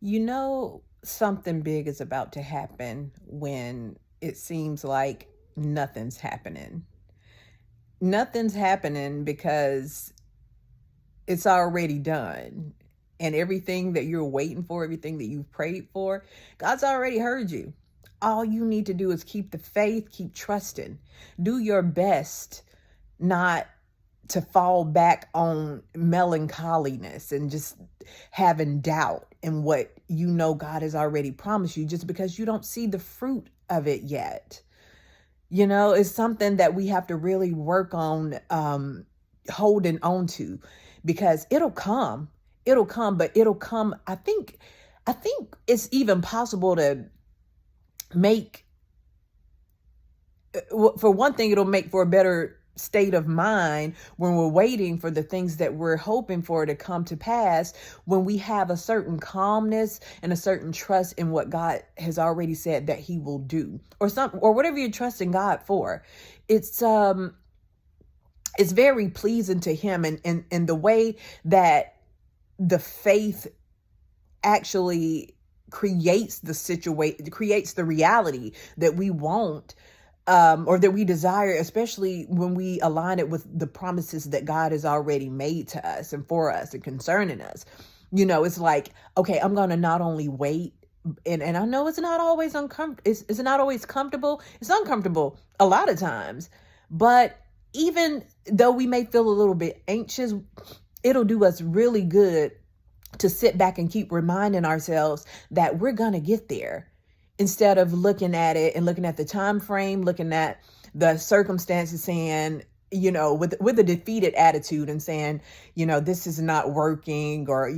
You know, something big is about to happen when it seems like nothing's happening. Nothing's happening because it's already done. And everything that you're waiting for, everything that you've prayed for, God's already heard you. All you need to do is keep the faith, keep trusting. Do your best not to fall back on melancholiness and just having doubt in what you know God has already promised you just because you don't see the fruit of it yet. You know, it's something that we have to really work on holding on to because it'll come. It'll come, but it'll come. I think it's even possible to make for one thing, it'll make for a better state of mind when we're waiting for the things that we're hoping for to come to pass, when we have a certain calmness and a certain trust in what God has already said that he will do, or whatever you're trusting God for. It's very pleasing to him, and the way that the faith actually creates the reality that we want, or that we desire, especially when we align it with the promises that God has already made to us and for us and concerning us. You know, it's like, okay, I'm going to not only wait, and I know it's not always uncomfortable. It's not always comfortable. It's uncomfortable a lot of times, but even though we may feel a little bit anxious, it'll do us really good to sit back and keep reminding ourselves that we're going to get there, instead of looking at it and looking at the time frame, looking at the circumstances, saying, with a defeated attitude and saying, this is not working, or,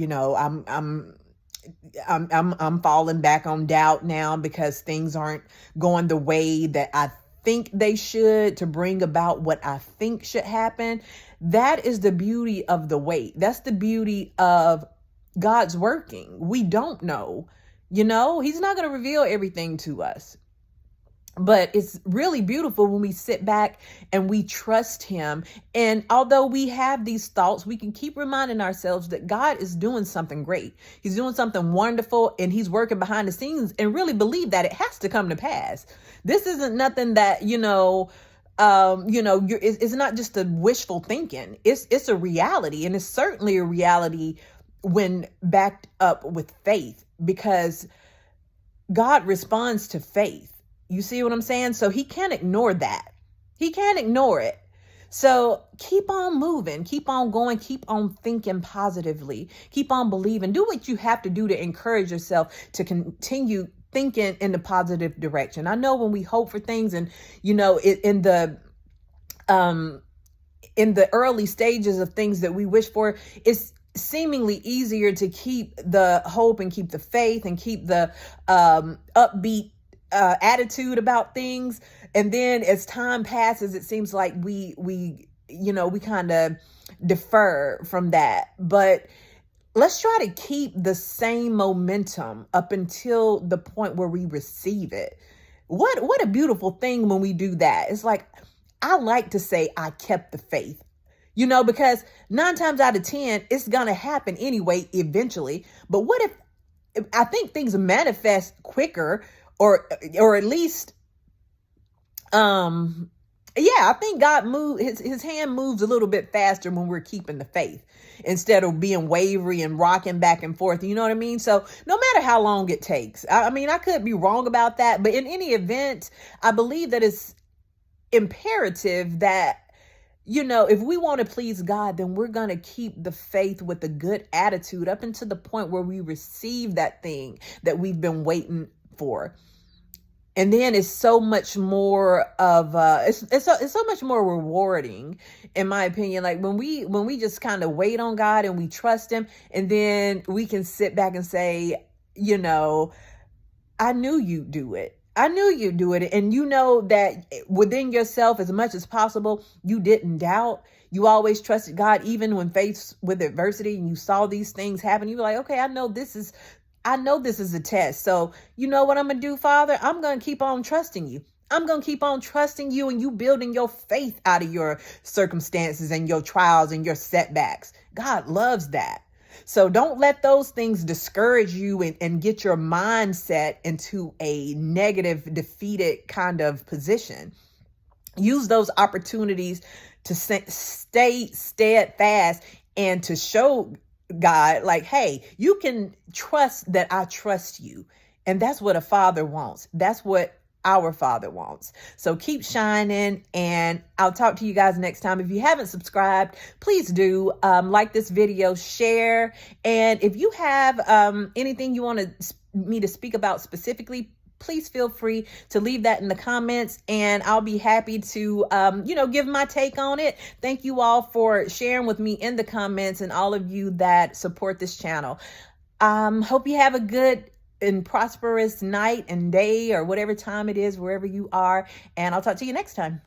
I'm falling back on doubt now because things aren't going the way that I think they should to bring about what I think should happen. That is the beauty of the wait. That's the beauty of God's working. We don't know, he's not going to reveal everything to us. But it's really beautiful when we sit back and we trust him. And although we have these thoughts, we can keep reminding ourselves that God is doing something great. He's doing something wonderful, and he's working behind the scenes, and really believe that it has to come to pass. This isn't nothing that, it's not just a wishful thinking. It's a reality, and it's certainly a reality when backed up with faith, because God responds to faith. You see what I'm saying? So he can't ignore that. He can't ignore it. So keep on moving, keep on going, keep on thinking positively, keep on believing. Do what you have to do to encourage yourself to continue thinking in the positive direction. I know when we hope for things, and in the early stages of things that we wish for, it's seemingly easier to keep the hope and keep the faith and keep the upbeat attitude about things. And then as time passes, it seems like we kind of defer from that. But let's try to keep the same momentum up until the point where we receive it. What a beautiful thing when we do that. It's like, I like to say I kept the faith, because 9 times out of 10, it's going to happen anyway, eventually. But what if I think things manifest quicker, or at least, I think God his hand moves a little bit faster when we're keeping the faith, instead of being wavery and rocking back and forth. You know what I mean? So no matter how long it takes, I could be wrong about that, but in any event, I believe that it's imperative that, if we want to please God, then we're going to keep the faith with a good attitude up until the point where we receive that thing that we've been waiting for. And then it's so much more of it's so much more rewarding, in my opinion. Like when we just kind of wait on God and we trust him, and then we can sit back and say, I knew you'd do it. I knew you'd do it. And that within yourself, as much as possible, you didn't doubt. You always trusted God, even when faced with adversity and you saw these things happen. You were like, okay, I know this is a test. So you know what I'm going to do, Father? I'm going to keep on trusting you. I'm going to keep on trusting you, and you building your faith out of your circumstances and your trials and your setbacks. God loves that. So don't let those things discourage you and get your mindset into a negative, defeated kind of position. Use those opportunities to stay steadfast and to show God, like, hey, you can trust that I trust you. And that's what a father wants. That's what our Father wants. So keep shining, and I'll talk to you guys next time. If you haven't subscribed, please do like this video, share. And if you have anything you want me to speak about specifically, please feel free to leave that in the comments, and I'll be happy to, give my take on it. Thank you all for sharing with me in the comments, and all of you that support this channel. Hope you have a good and prosperous night and day, or whatever time it is, wherever you are. And I'll talk to you next time.